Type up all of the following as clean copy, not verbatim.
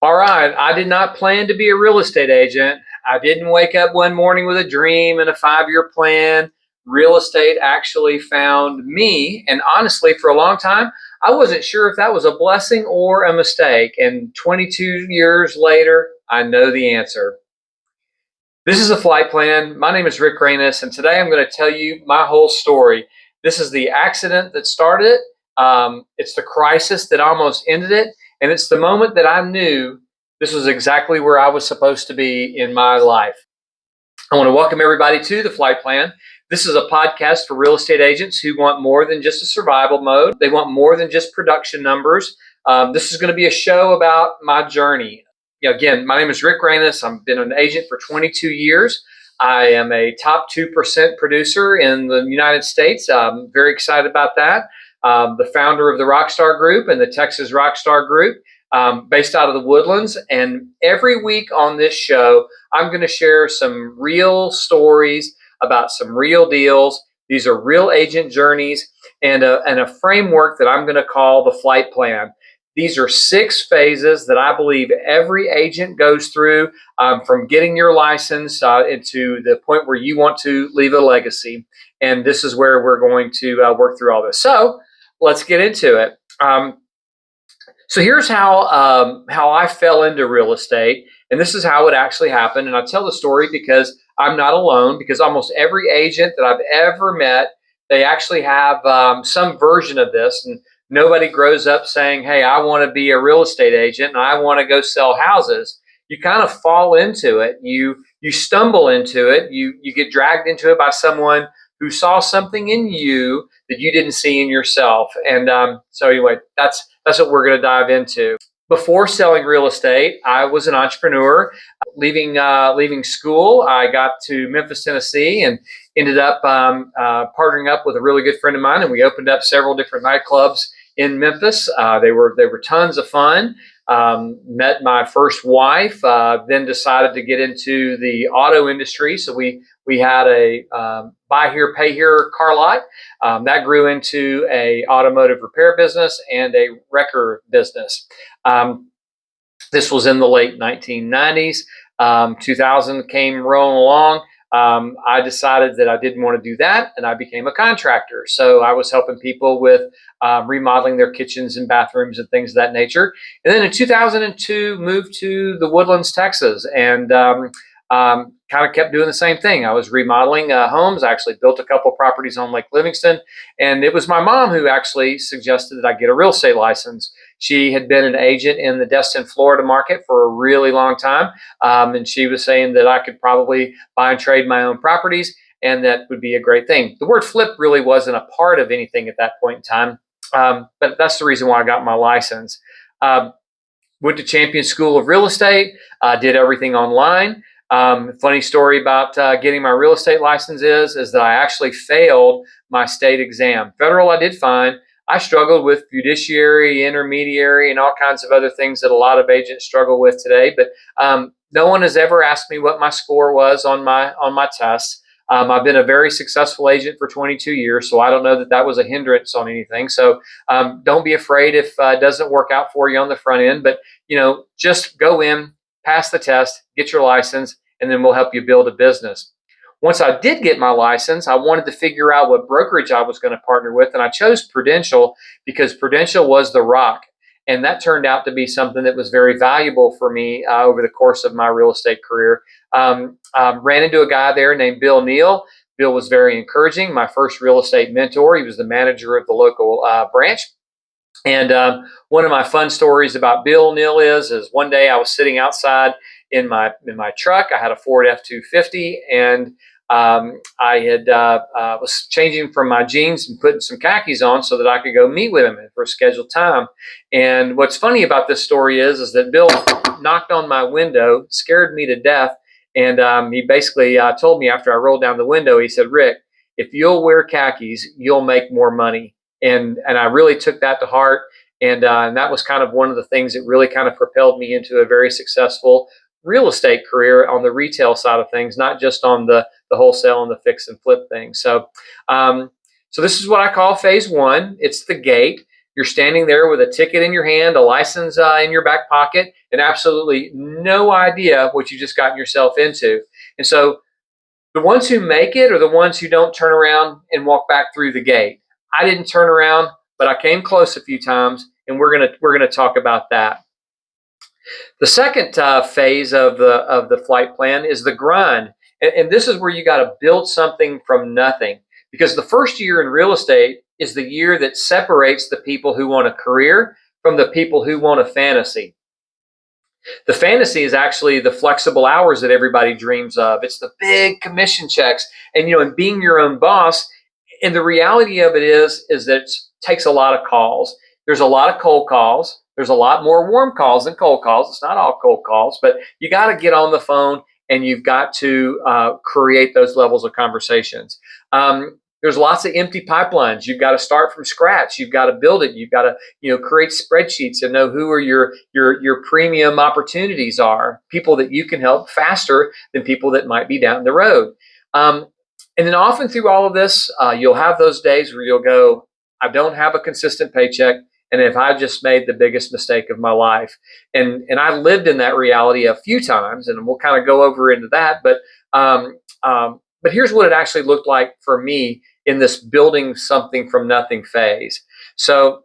All right, I did not plan to be a real estate agent. I didn't wake up one morning with a dream and a 5-year plan. Real estate actually found me. And honestly, for a long time, I wasn't sure if that was a blessing or a mistake. And 22 years later, I know the answer. This is a flight plan. My name is Rick Raanes, and today I'm going to tell you my whole story. This is the accident that started it. It's the crisis that almost ended it. And it's the moment that I knew this was exactly where I was supposed to be in my life. I want to welcome everybody to the Flight Plan. This is a podcast for real estate agents who want more than just a survival mode. They want more than just production numbers. This is going to be a show about my journey. Again, my name is Rick Raanes. I've been an agent for 22 years. I am a top 2% producer in the United States. I'm very excited about that. The founder of the RockStar Group and the Texas RockStar Group, based out of the Woodlands. And every week on this show, I'm going to share some real stories about some real deals. These are real agent journeys and a framework that I'm going to call the Flight Plan. These are 6 phases that I believe every agent goes through, from getting your license into the point where you want to leave a legacy. And this is where we're going to work through all this. So let's get into it. So here's how I fell into real estate, and this is how it actually happened. And I tell the story because I'm not alone, because almost every agent that I've ever met, they actually have some version of this. And nobody grows up saying, hey, I want to be a real estate agent and I want to go sell houses. You kind of fall into it. You stumble into it. You get dragged into it by someone who saw something in you that you didn't see in yourself. And so anyway, that's what we're going to dive into. Before selling real estate, I was an entrepreneur. Leaving school, I got to Memphis, Tennessee, and ended up partnering up with a really good friend of mine, and we opened up several different nightclubs in Memphis. They were tons of fun. Met my first wife, then decided to get into the auto industry. So we had a buy here, pay here car lot. That grew into a automotive repair business and a wrecker business. This was in the late 1990s. 2000 came rolling along. I decided that I didn't want to do that, and I became a contractor. So I was helping people with remodeling their kitchens and bathrooms and things of that nature. And then in 2002, moved to the Woodlands, Texas, and kind of kept doing the same thing. I was remodeling homes. I actually built a couple properties on Lake Livingston, and it was my mom who actually suggested that I get a real estate license. She had been an agent in the Destin, Florida market for a really long time, and she was saying that I could probably buy and trade my own properties, and that would be a great thing. The word flip really wasn't a part of anything at that point in time, but that's the reason why I got my license. Went to Champion School of Real Estate, did everything online. Funny story about getting my real estate license is that I actually failed my state exam. Federal, I did fine. I struggled with fiduciary, intermediary, and all kinds of other things that a lot of agents struggle with today. But no one has ever asked me what my score was on my tests. I've been a very successful agent for 22 years, so I don't know that that was a hindrance on anything. So don't be afraid if it doesn't work out for you on the front end. But just go in, pass the test, get your license, and then we'll help you build a business. Once I did get my license, I wanted to figure out what brokerage I was going to partner with, and I chose Prudential because Prudential was the rock. And that turned out to be something that was very valuable for me over the course of my real estate career. Ran into a guy there named Bill Neal. Bill was very encouraging, my first real estate mentor. He was the manager of the local branch. And one of my fun stories about Bill Neal is one day I was sitting outside in my truck. I had a Ford F-250, and I had was changing from my jeans and putting some khakis on so that I could go meet with him for a scheduled time. And what's funny about this story is that Bill knocked on my window, scared me to death, and he basically told me after I rolled down the window, he said, "Rick, if you'll wear khakis, you'll make more money." And I really took that to heart. And that was kind of one of the things that really kind of propelled me into a very successful real estate career on the retail side of things, not just on the wholesale and the fix and flip thing. So this is what I call phase 1. It's the gate. You're standing there with a ticket in your hand, a license in your back pocket, and absolutely no idea what you just gotten yourself into. And so the ones who make it are the ones who don't turn around and walk back through the gate. I didn't turn around, but I came close a few times, and we're gonna talk about that. The second phase of the flight plan is the grind, and this is where you got to build something from nothing. Because the first year in real estate is the year that separates the people who want a career from the people who want a fantasy. The fantasy is actually the flexible hours that everybody dreams of. It's the big commission checks, and being your own boss. And the reality of it is that it takes a lot of calls. There's a lot of cold calls. There's a lot more warm calls than cold calls. It's not all cold calls, but you got to get on the phone and you've got to create those levels of conversations. There's lots of empty pipelines. You've got to start from scratch. You've got to build it. You've got to, create spreadsheets and know who are your premium opportunities are, people that you can help faster than people that might be down the road. And then often through all of this, you'll have those days where you'll go, I don't have a consistent paycheck, and if I just made the biggest mistake of my life. And I lived in that reality a few times, and we'll kind of go over into that. But here's what it actually looked like for me in this building something from nothing phase. So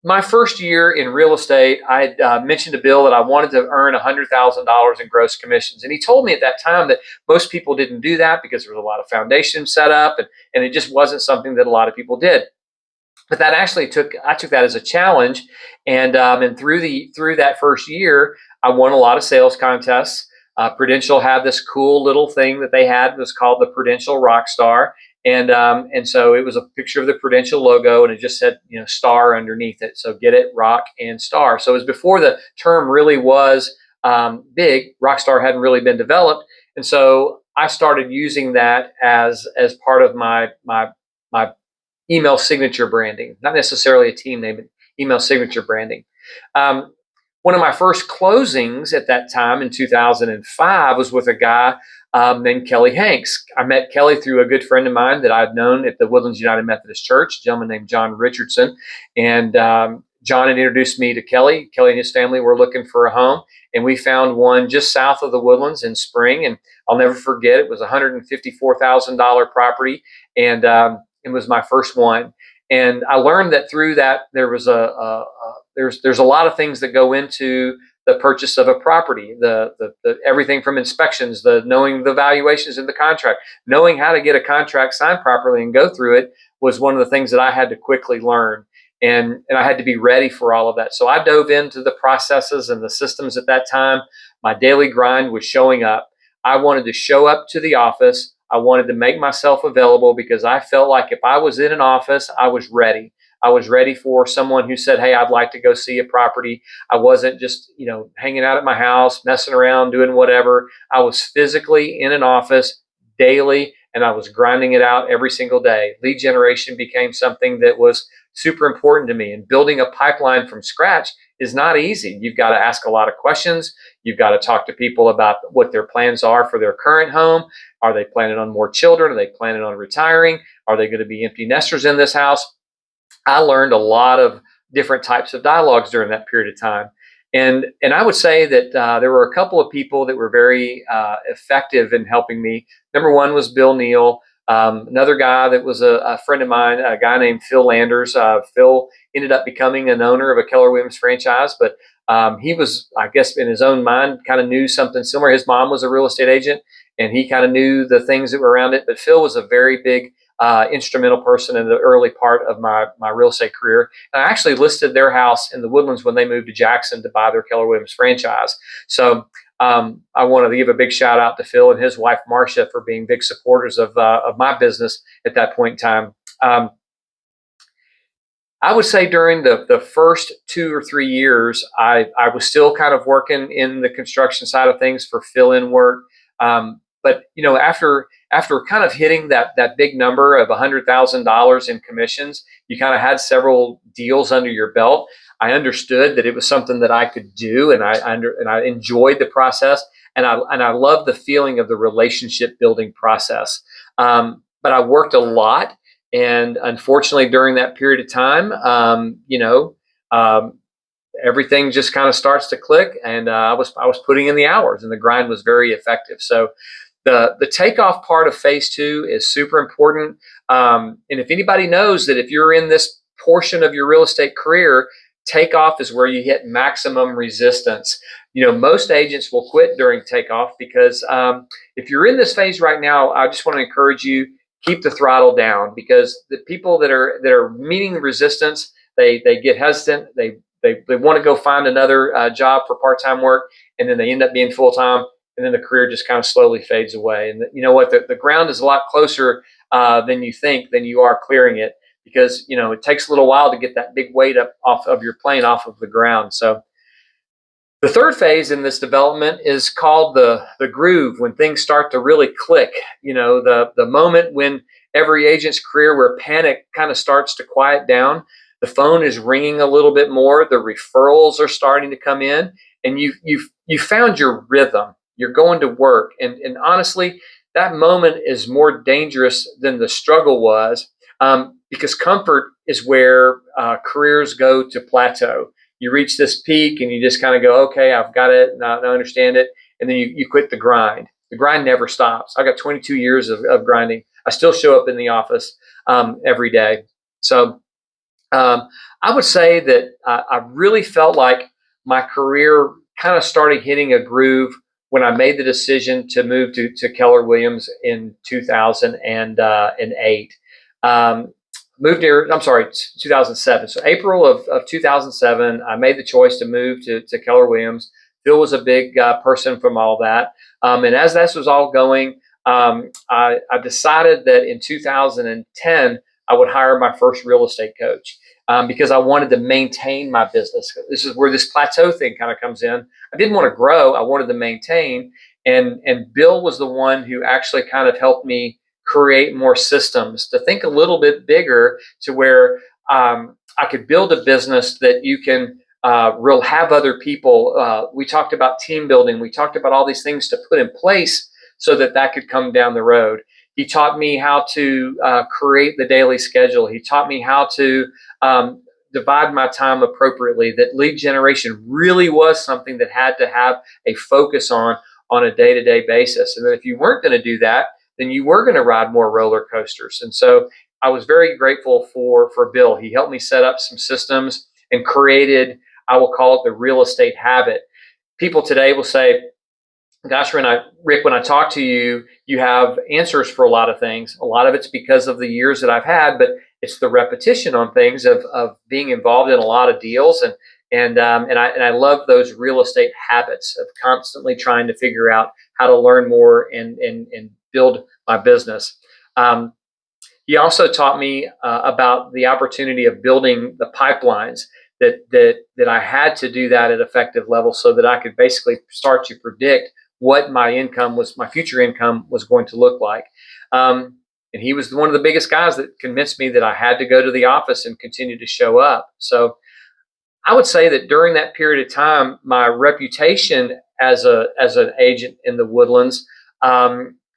my first year in real estate, I mentioned to Bill that I wanted to earn $100,000 in gross commissions. And he told me at that time that most people didn't do that because there was a lot of foundation set up, and it just wasn't something that a lot of people did. But that actually I took that as a challenge, and through that first year, I won a lot of sales contests. Prudential had this cool little thing that they had. It was called the Prudential RockStar, and so it was a picture of the Prudential logo, and it just said star underneath it. So get it, rock and star. So it was before the term really was big. RockStar hadn't really been developed, and so I started using that as part of my email signature branding, not necessarily a team name, but email signature branding. One of my first closings at that time in 2005 was with a guy named Kelly Hanks. I met Kelly through a good friend of mine that I'd known at the Woodlands United Methodist Church, a gentleman named John Richardson. And John had introduced me to Kelly. Kelly and his family were looking for a home, and we found one just south of the Woodlands in Spring. And I'll never forget, it was a $154,000 property, and it was my first one. And I learned that through that there was there's a lot of things that go into the purchase of a property, the everything from inspections, the knowing the valuations in the contract, knowing how to get a contract signed properly and go through it was one of the things that I had to quickly learn. And I had to be ready for all of that. So I dove into the processes and the systems at that time. My daily grind was showing up. I wanted to show up to the office. I wanted to make myself available because I felt like if I was in an office, I was ready. I was ready for someone who said, hey, I'd like to go see a property. I wasn't just, hanging out at my house, messing around, doing whatever. I was physically in an office daily, and I was grinding it out every single day. Lead generation became something that was super important to me, and building a pipeline from scratch is not easy. You've got to ask a lot of questions. You've got to talk to people about what their plans are for their current home. Are they planning on more children? Are they planning on retiring? Are they going to be empty nesters in this house? I learned a lot of different types of dialogues during that period of time. And I would say that there were a couple of people that were very effective in helping me. Number one was Bill Neal. Another guy that was a friend of mine, a guy named Phil Landers. Phil ended up becoming an owner of a Keller Williams franchise, but he was, I guess, in his own mind, kind of knew something similar. His mom was a real estate agent, and he kind of knew the things that were around it. But Phil was a very big instrumental person in the early part of my real estate career. And I actually listed their house in the Woodlands when they moved to Jackson to buy their Keller Williams franchise. So I want to give a big shout out to Phil and his wife, Marcia, for being big supporters of my business at that point in time. I would say during the first 2 or 3 years, I was still kind of working in the construction side of things for fill-in work. But after kind of hitting that big number of $100,000 in commissions, you kind of had several deals under your belt. I understood that it was something that I could do, and I enjoyed the process, and I loved the feeling of the relationship building process. But I worked a lot, And unfortunately, during that period of time, everything just kind of starts to click, and I was putting in the hours, and the grind was very effective. So the takeoff part of phase two is super important. And if anybody knows that if you're in this portion of your real estate career, takeoff is where you hit maximum resistance. Most agents will quit during takeoff because if you're in this phase right now, I just want to encourage you, keep the throttle down, because the people that are meeting the resistance, they get hesitant. They want to go find another job for part-time work, and then they end up being full-time, and then the career just kind of slowly fades away. And you know what? The ground is a lot closer than you think, than you are clearing it, because it takes a little while to get that big weight up off of your plane off of the ground. So the third phase in this development is called the groove, when things start to really click. The moment when every agent's career where panic kind of starts to quiet down, the phone is ringing a little bit more, the referrals are starting to come in, and you found your rhythm. You're going to work, and honestly, that moment is more dangerous than the struggle was, because comfort is where careers go to plateau. You reach this peak and you just kind of go, okay, I've got it, and I understand it, and then you quit the grind. The grind never stops. I got 22 years of grinding. I still show up in the office every day. So I would say that I really felt like my career kind of started hitting a groove when I made the decision to move to Keller Williams in 2008. Moved here, I'm sorry, 2007. So April of 2007, I made the choice to move to Keller Williams. Phil was a big person from all that. And as this was all going, I decided that in 2010, I would hire my first real estate coach, because I wanted to maintain my business. This is where this plateau thing kind of comes in. I didn't want to grow. I wanted to maintain. And Bill was the one who actually kind of helped me create more systems, to think a little bit bigger, to where I could build a business that you can have other people. We talked about team building. We talked about all these things to put in place so that could come down the road. He taught me how to create the daily schedule. He taught me how to divide my time appropriately, that lead generation really was something that had to have a focus on a day-to-day basis. And that if you weren't going to do that, then you were going to ride more roller coasters. And so I was very grateful for Bill. He helped me set up some systems and created, I will call it, the real estate habit. People today will say, gosh, Rick, when I talk to you, you have answers for a lot of things. A lot of it's because of the years that I've had, but it's the repetition on things of being involved in a lot of deals. And I love those real estate habits of constantly trying to figure out how to learn more and build my business. He also taught me about the opportunity of building the pipelines, that I had to do that at effective levels, so that I could basically start to predict what my future income was going to look like. And he was one of the biggest guys that convinced me that I had to go to the office and continue to show up. So I would say that during that period of time, my reputation as an agent in the Woodlands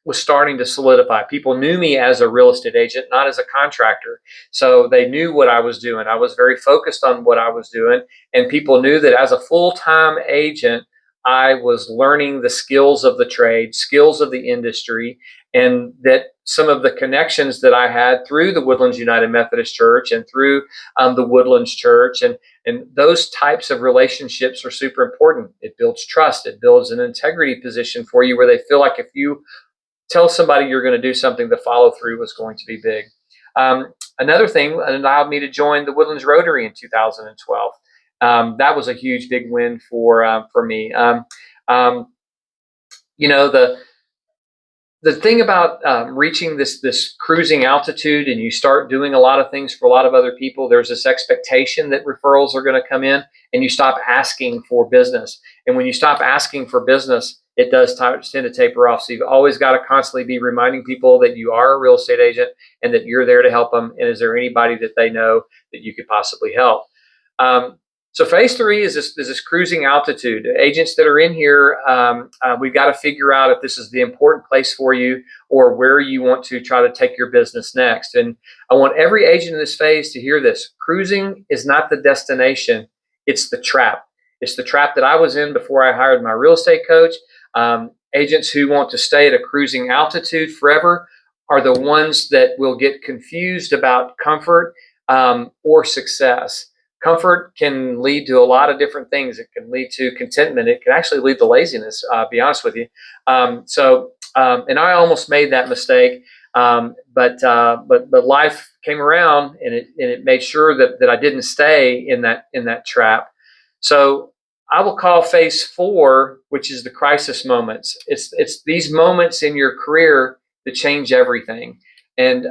was starting to solidify. People knew me as a real estate agent, not as a contractor. So they knew what I was doing. I was very focused on what I was doing, and people knew that as a full-time agent, I was learning the skills of the trade, skills of the industry, and that some of the connections that I had through the Woodlands United Methodist Church and through the Woodlands Church, and those types of relationships are super important. It builds trust. It builds an integrity position for you, where they feel like if you tell somebody you're going to do something, the follow through was going to be big. Another thing allowed me to join the Woodlands Rotary in 2012. That was a huge, big win for me. The thing about reaching this cruising altitude, and you start doing a lot of things for a lot of other people, there's this expectation that referrals are going to come in, and you stop asking for business. And when you stop asking for business, it does tend to taper off. So you've always got to constantly be reminding people that you are a real estate agent and that you're there to help them. And is there anybody that they know that you could possibly help? So phase three is this cruising altitude. Agents that are in here, we've got to figure out if this is the important place for you or where you want to try to take your business next. And I want every agent in this phase to hear this. Cruising is not the destination. It's the trap. It's the trap that I was in before I hired my real estate coach. Agents who want to stay at a cruising altitude forever are the ones that will get confused about comfort or success. Comfort can lead to a lot of different things. It can lead to contentment. It can actually lead to laziness, be honest with you. And I almost made that mistake, but life came around and it made sure that I didn't stay in that trap. So I will call phase four, which is the crisis moments. It's these moments in your career that change everything. And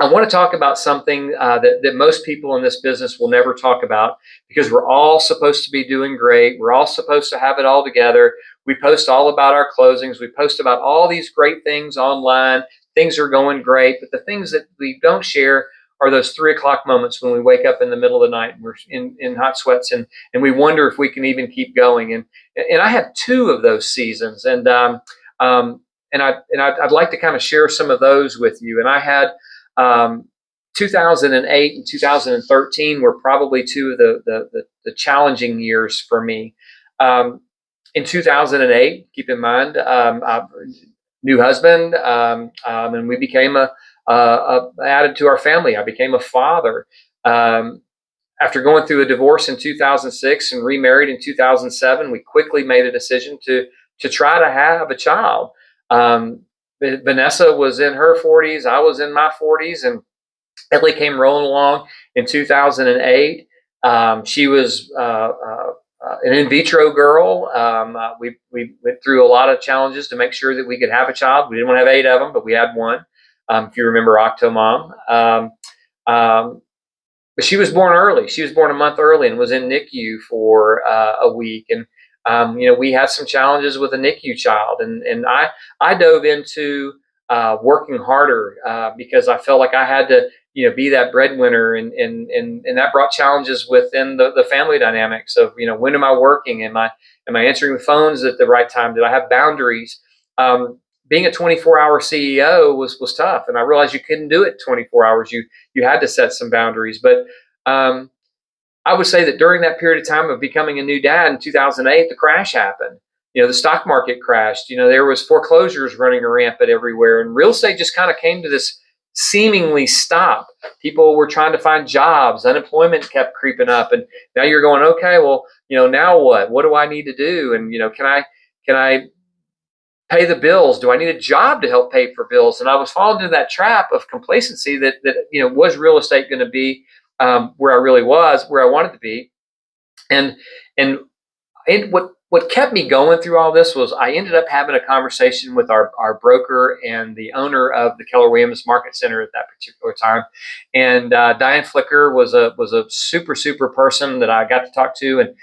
I want to talk about something that most people in this business will never talk about, because we're all supposed to be doing great. We're all supposed to have it all together. We post all about our closings. We post about all these great things online. Things are going great. But the things that we don't share are those 3 o'clock moments when we wake up in the middle of the night and we're in hot sweats and we wonder if we can even keep going. And I had 2 of those seasons. And I'd like to kind of share some of those with you. And I had 2008 and 2013 were probably 2 of the challenging years for me. In 2008, keep in mind, new husband, and we became added to our family. I became a father. After going through a divorce in 2006 and remarried in 2007, we quickly made a decision to try to have a child. Vanessa was in her 40s. I was in my 40s, and Ellie came rolling along in 2008. She was an in vitro girl. We went through a lot of challenges to make sure that we could have a child. We didn't want to have 8 of them, but we had 1. If you remember Octomom. But she was born early. She was born a month early and was in NICU for a week. And we had some challenges with a NICU child, and I dove into working harder because I felt like I had to, be that breadwinner, and that brought challenges within the family dynamics of, when am I working? Am I answering the phones at the right time? Did I have boundaries? Being a 24-hour CEO was tough, and I realized you couldn't do it 24 hours. You had to set some boundaries, but I would say that during that period of time of becoming a new dad in 2008, the crash happened. The stock market crashed. There was foreclosures running rampant everywhere, and real estate just kind of came to this seemingly stop. People were trying to find jobs. Unemployment kept creeping up, and now you're going, okay, well, now what? What do I need to do? And can I pay the bills? Do I need a job to help pay for bills? And I was falling into that trap of complacency that was real estate going to be where I really was, where I wanted to be. And what kept me going through all this was I ended up having a conversation with our broker and the owner of the Keller Williams Market Center at that particular time. And Diane Flicker was a super person that I got to talk to. And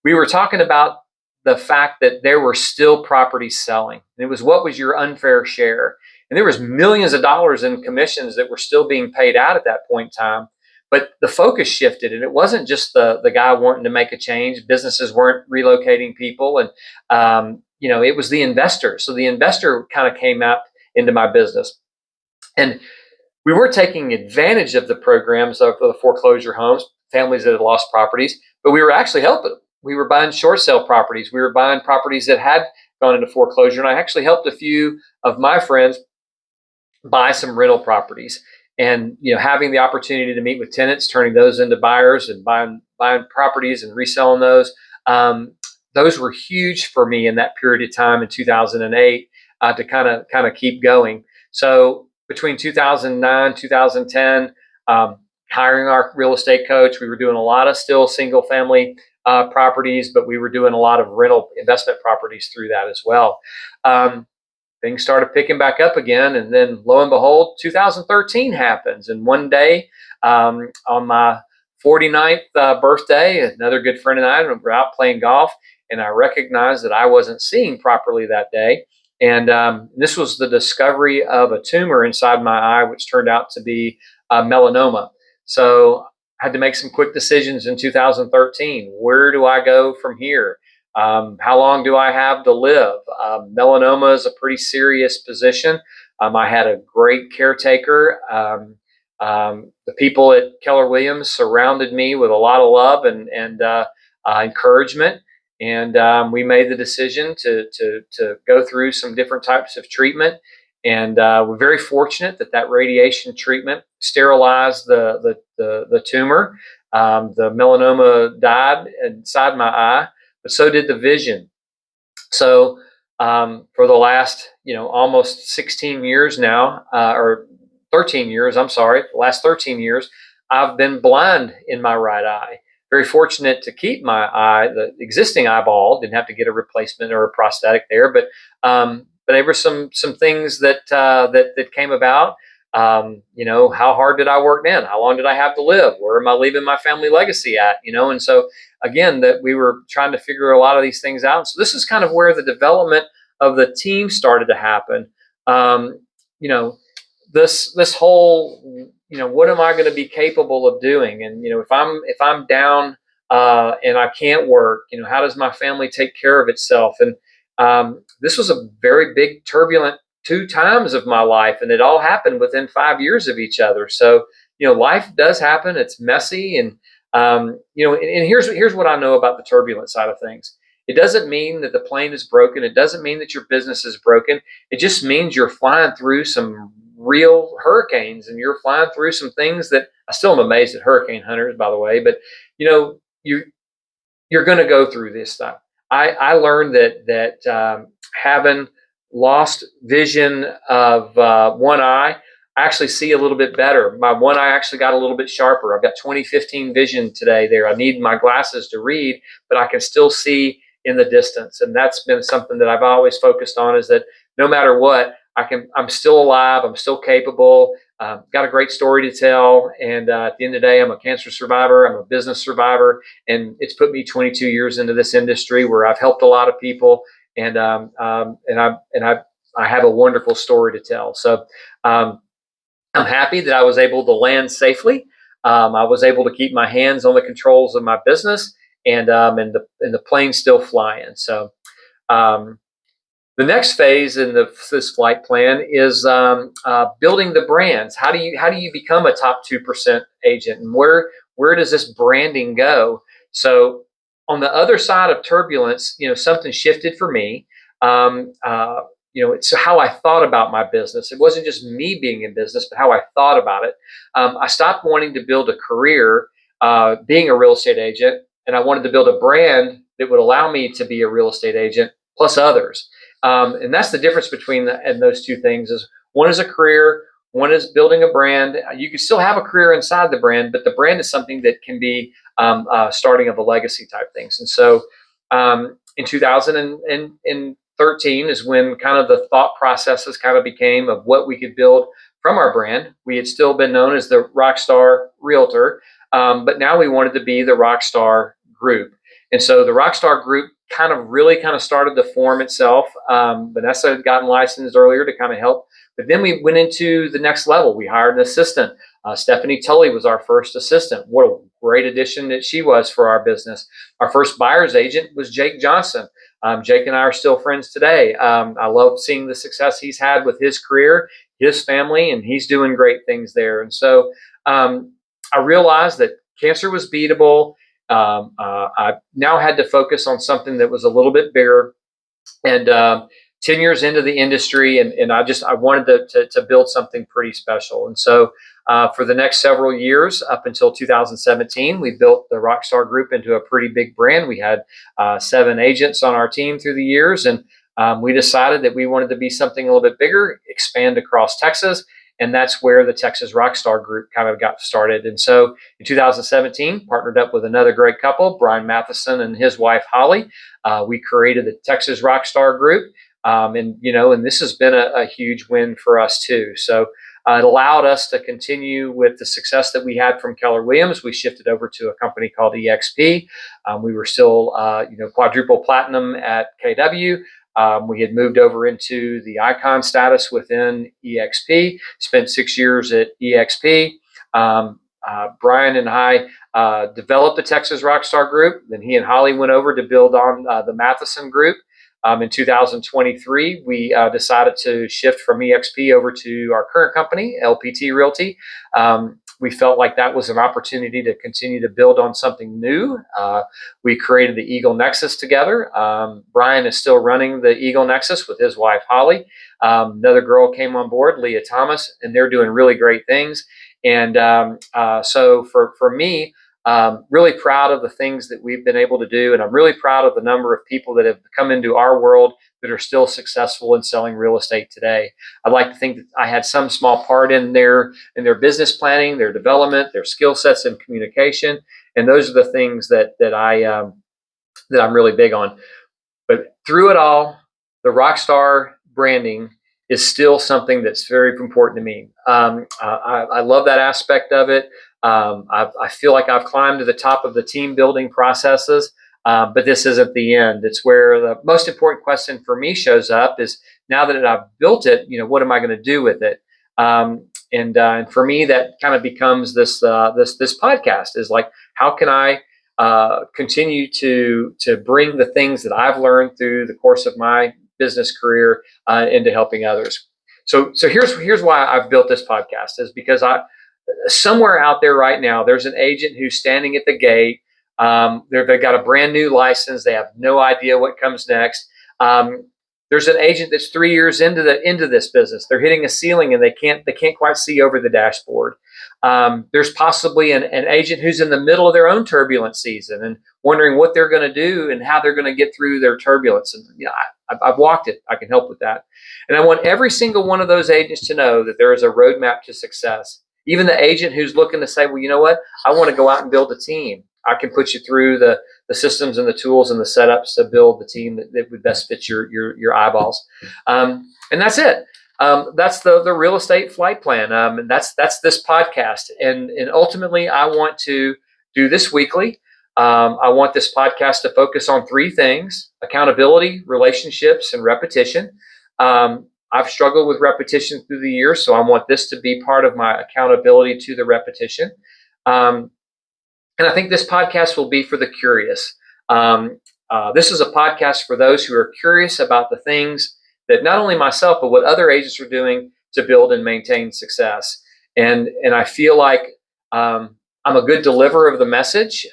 we were talking about the fact that there were still properties selling. And it was, what was your unfair share? And there was millions of dollars in commissions that were still being paid out at that point in time. But the focus shifted, and it wasn't just the guy wanting to make a change. Businesses weren't relocating people, and it was the investor. So the investor kind of came out into my business, and we were taking advantage of the programs of the foreclosure homes, families that had lost properties, but we were actually helping them. We were buying short sale properties. We were buying properties that had gone into foreclosure, and I actually helped a few of my friends buy some rental properties. And having the opportunity to meet with tenants, turning those into buyers, and buying properties and reselling those were huge for me in that period of time in 2008 to kind of keep going. So between 2009, 2010, hiring our real estate coach, we were doing a lot of still single family properties, but we were doing a lot of rental investment properties through that as well. Things started picking back up again, and then lo and behold, 2013 happens. And one day, on my 49th birthday, another good friend and I were out playing golf, and I recognized that I wasn't seeing properly that day. And this was the discovery of a tumor inside my eye, which turned out to be melanoma. So had to make some quick decisions in 2013. Where do I go from here? How long do I have to live? Melanoma is a pretty serious position. I had a great caretaker. The people at Keller Williams surrounded me with a lot of love and encouragement. And we made the decision to go through some different types of treatment. And we're very fortunate that radiation treatment sterilized the tumor. The melanoma died inside my eye, but so did the vision. So for the last, almost 16 years now, or 13 years, I'm sorry, the last 13 years, I've been blind in my right eye. Very fortunate to keep my eye, the existing eyeball, didn't have to get a replacement or a prosthetic there, but there were some things that came about. How hard did I work then? How long did I have to live? Where am I leaving my family legacy at? And so again, that we were trying to figure a lot of these things out. So this is kind of where the development of the team started to happen. This whole, what am I going to be capable of doing? And if I'm down and I can't work, how does my family take care of itself? And this was a very big turbulent 2 times of my life, and it all happened within 5 years of each other. So life does happen. It's messy, and and here's what I know about the turbulent side of things. It doesn't mean that the plane is broken. It doesn't mean that your business is broken. It just means you're flying through some real hurricanes, and you're flying through some things that I still am amazed at hurricane hunters, by the way. But you're going to go through this stuff. I learned that having lost vision of one eye, I actually see a little bit better. My one eye actually got a little bit sharper. I've got 20/15 vision today there. I need my glasses to read, but I can still see in the distance. And that's been something that I've always focused on, is that no matter what, I'm still alive. I'm still capable. Got a great story to tell. And at the end of the day, I'm a cancer survivor. I'm a business survivor. And it's put me 22 years into this industry where I've helped a lot of people. And I have a wonderful story to tell. So I'm happy that I was able to land safely. I was able to keep my hands on the controls of my business, and the plane's still flying. So the next phase in this flight plan is building the brands. How do you become a top 2% agent, and where does this branding go? So on the other side of turbulence, something shifted for me. It's how I thought about my business. It wasn't just me being in business, but how I thought about it. I stopped wanting to build a career being a real estate agent, and I wanted to build a brand that would allow me to be a real estate agent plus others. And that's the difference between those two things. Is one is a career, one is building a brand. You can still have a career inside the brand, but the brand is something that can be starting of a legacy type things. And so in 2013 is when kind of the thought processes kind of became of what we could build from our brand. We had still been known as the RockStar Realtor, but now we wanted to be the RockStar Group. And so the RockStar Group really started to form itself. Vanessa had gotten licensed earlier to kind of help. But then we went into the next level. We hired an assistant. Stephanie Tully was our first assistant. What a great addition that she was for our business. Our first buyer's agent was Jake Johnson. Jake and I are still friends today. I love seeing the success he's had with his career, his family, and he's doing great things there. And so I realized that cancer was beatable. I now had to focus on something that was a little bit bigger. And 10 years into the industry, and I wanted to build something pretty special. And so for the next several years, up until 2017, we built the RockStar Group into a pretty big brand. We had 7 agents on our team through the years, and we decided that we wanted to be something a little bit bigger, expand across Texas. And that's where the Texas RockStar Group kind of got started. And so in 2017, partnered up with another great couple, Brian Matheson and his wife, Holly. We created the Texas RockStar Group. And this has been a huge win for us too. So it allowed us to continue with the success that we had from Keller Williams. We shifted over to a company called EXP. We were still, quadruple platinum at KW. We had moved over into the icon status within EXP, spent 6 years at EXP. Brian and I developed the Texas RockStar Group. Then he and Holly went over to build on the Matheson Group. In 2023, we decided to shift from EXP over to our current company, LPT Realty. We felt like that was an opportunity to continue to build on something new. We created the Eagle Nexus together. Brian is still running the Eagle Nexus with his wife, Holly. Another girl came on board, Leah Thomas, and they're doing really great things. And so for me, really proud of the things that we've been able to do. And I'm really proud of the number of people that have come into our world that are still successful in selling real estate today. I'd like to think that I had some small part in their business planning, their development, their skill sets and communication. And those are the things that I'm really big on. But through it all, the Rockstar branding is still something that's very important to me. I love that aspect of it. I feel like I've climbed to the top of the team building processes, but this isn't the end. It's where the most important question for me shows up is, now that I've built it, what am I going to do with it? And for me, that kind of becomes this podcast is like, how can I continue to bring the things that I've learned through the course of my business career into helping others. So here's why I've built this podcast, is because somewhere out there right now, there's an agent who's standing at the gate. They've got a brand new license. They have no idea what comes next. There's an agent that's 3 years into this business. They're hitting a ceiling and they can't quite see over the dashboard. There's possibly an agent who's in the middle of their own turbulence season and wondering what they're going to do and how they're going to get through their turbulence. And I've walked it. I can help with that. And I want every single one of those agents to know that there is a roadmap to success. Even the agent who's looking to say, well, you know what? I want to go out and build a team. I can put you through the systems and the tools and the setups to build the team that would best fit your eyeballs. And that's it. That's the real estate flight plan. And that's this podcast. And ultimately, I want to do this weekly. I want this podcast to focus on three things: accountability, relationships, and repetition. I've struggled with repetition through the years, so I want this to be part of my accountability to the repetition. And I think this podcast will be for the curious. This is a podcast for those who are curious about the things that not only myself, but what other agents are doing to build and maintain success. And I feel like I'm a good deliverer of the message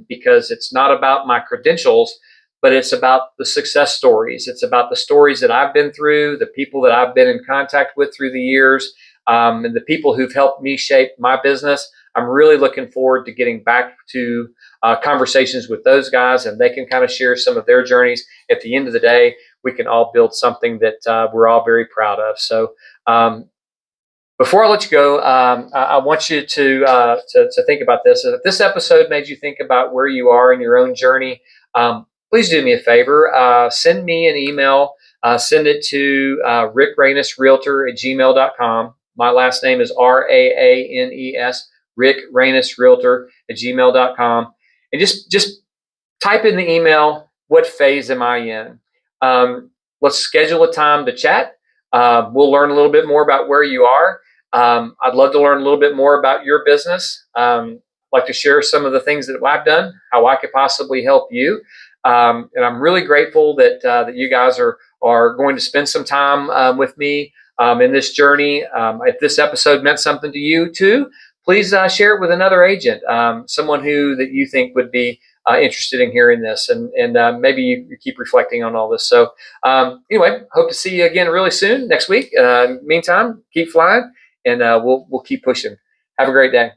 because it's not about my credentials, but it's about the success stories. It's about the stories that I've been through, the people that I've been in contact with through the years, and the people who've helped me shape my business. I'm really looking forward to getting back to conversations with those guys, and they can kind of share some of their journeys. At the end of the day, we can all build something that we're all very proud of. So before I let you go, I want you to think about this. If this episode made you think about where you are in your own journey, please do me a favor. Send me an email. Send it to rickraanesrealtor@gmail.com. My last name is Raanes, rickraanesrealtor@gmail.com. And just type in the email, what phase am I in? Let's schedule a time to chat. We'll learn a little bit more about where you are. I'd love to learn a little bit more about your business. I'd like to share some of the things that I've done, how I could possibly help you. And I'm really grateful that you guys are going to spend some time with me in this journey. If this episode meant something to you too, please share it with another agent, someone that you think would be interested in hearing this, and maybe you keep reflecting on all this. So anyway, hope to see you again really soon next week. Meantime, keep flying, and we'll keep pushing. Have a great day.